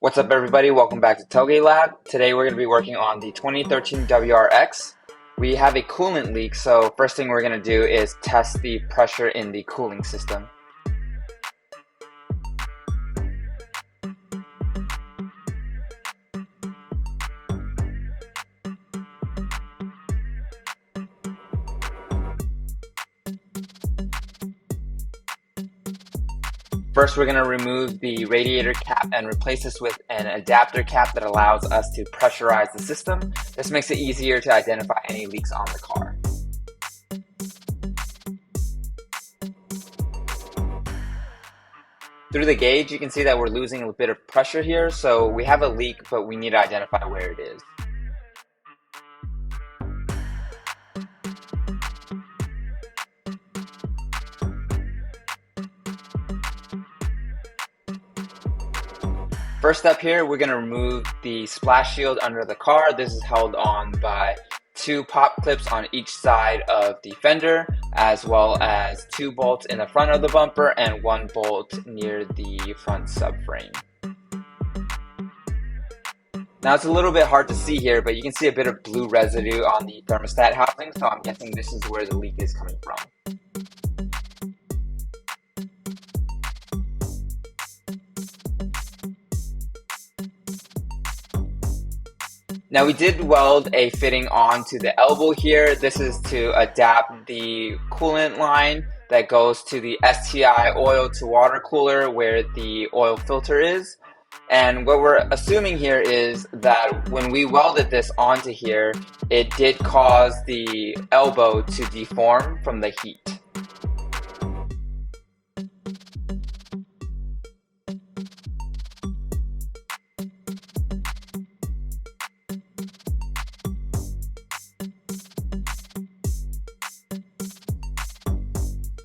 What's up everybody, welcome back to Tailgate Lab. Today we're going to be working on the 2013 WRX. We have a coolant leak, so first thing we're going to do is test the pressure in the cooling system. First, we're going to remove the radiator cap and replace this with an adapter cap that allows us to pressurize the system. This makes it easier to identify any leaks on the car. Through the gauge, you can see that we're losing a bit of pressure here, so we have a leak, but we need to identify where it is. First up here, we're going to remove the splash shield under the car. This is held on by two pop clips on each side of the fender, as well as two bolts in the front of the bumper and one bolt near the front subframe. Now it's a little bit hard to see here, but you can see a bit of blue residue on the thermostat housing, so I'm guessing this is where the leak is coming from. Now we did weld a fitting onto the elbow here. This is to adapt the coolant line that goes to the STI Oil to water cooler where the oil filter is. And what we're assuming here is that when we welded this onto here, it did cause the elbow to deform from the heat.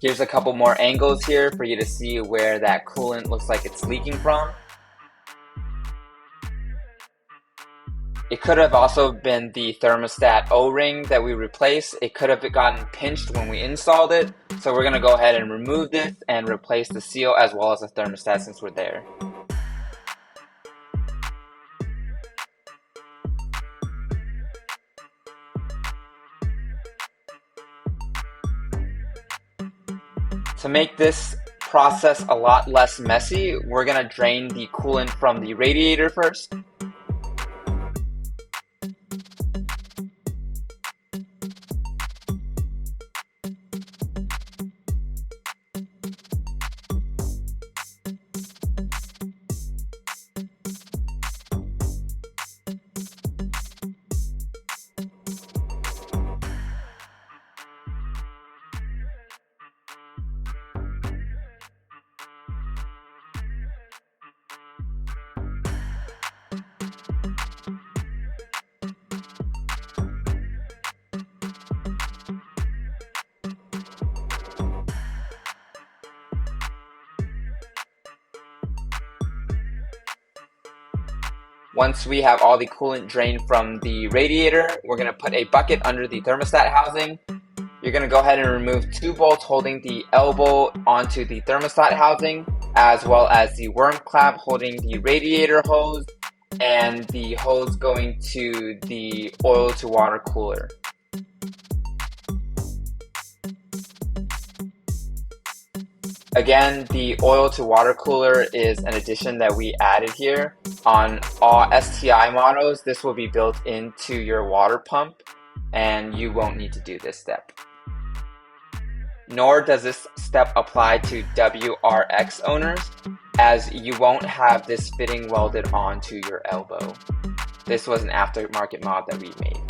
Here's a couple more angles here for you to see where that coolant looks like it's leaking from. It could have also been the thermostat O-ring that we replaced. It could have gotten pinched when we installed it. So we're going to go ahead and remove this and replace the seal as well as the thermostat since we're there. To make this process a lot less messy, we're going to drain the coolant from the radiator first. Once we have all the coolant drained from the radiator, we're going to put a bucket under the thermostat housing. You're going to go ahead and remove two bolts holding the elbow onto the thermostat housing, as well as the worm clamp holding the radiator hose and the hose going to the oil to water cooler. Again, the oil to water cooler is an addition that we added here. On all STI models, this will be built into your water pump and you won't need to do this step. Nor does this step apply to WRX owners, as you won't have this fitting welded onto your elbow. This was an aftermarket mod that we made.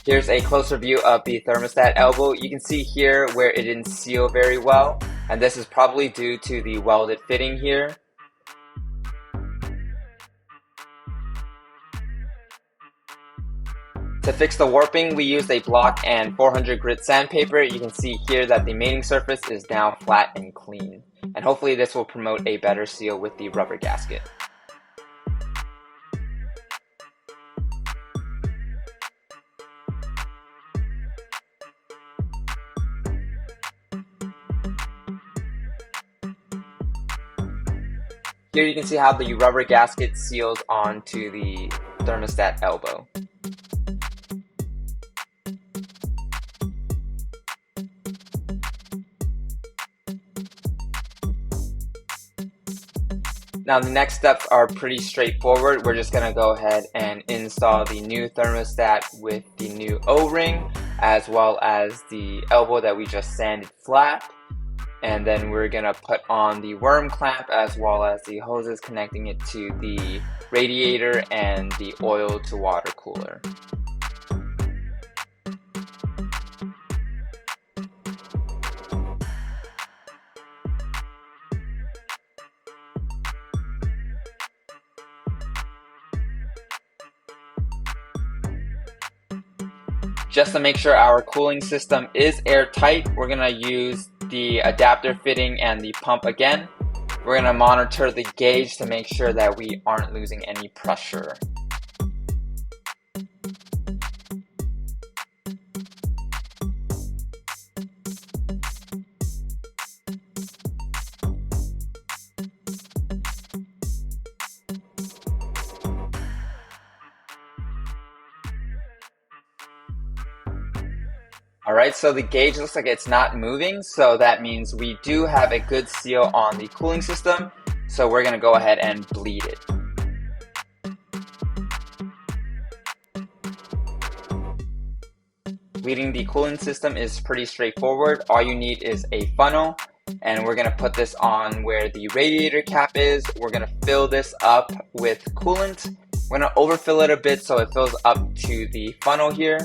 Here's a closer view of the thermostat elbow. You can see here where it didn't seal very well, and this is probably due to the welded fitting here. To fix the warping, we used a block and 400 grit sandpaper. You can see here that the mating surface is now flat and clean, and hopefully this will promote a better seal with the rubber gasket. Here you can see how the rubber gasket seals onto the thermostat elbow. Now the next steps are pretty straightforward. We're just going to go ahead and install the new thermostat with the new O-ring, as well as the elbow that we just sanded flat. And then we're going to put on the worm clamp as well as the hoses connecting it to the radiator and the oil to water cooler. Just to make sure our cooling system is airtight, we're going to use the adapter fitting and the pump again. We're going to monitor the gauge to make sure that we aren't losing any pressure. Alright, so the gauge looks like it's not moving, so that means we do have a good seal on the cooling system, so we're going to go ahead and bleed it. Bleeding the cooling system is pretty straightforward. All you need is a funnel, and we're going to put this on where the radiator cap is. We're going to fill this up with coolant. We're going to overfill it a bit so it fills up to the funnel here.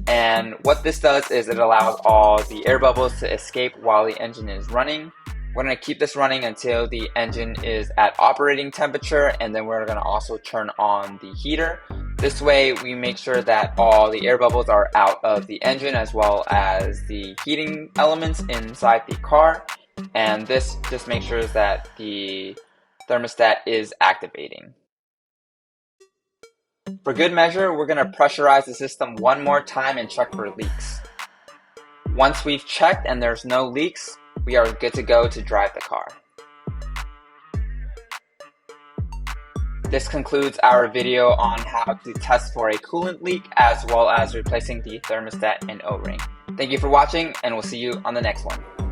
And what this does is it allows all the air bubbles to escape while the engine is running. We're going to keep this running until the engine is at operating temperature, and then we're going to also turn on the heater. This way we make sure that all the air bubbles are out of the engine as well as the heating elements inside the car. And this just makes sure that the thermostat is activating. For good measure, we're going to pressurize the system one more time and check for leaks. Once we've checked and there's no leaks, we are good to go to drive the car. This concludes our video on how to test for a coolant leak as well as replacing the thermostat and O-ring. Thank you for watching, and we'll see you on the next one.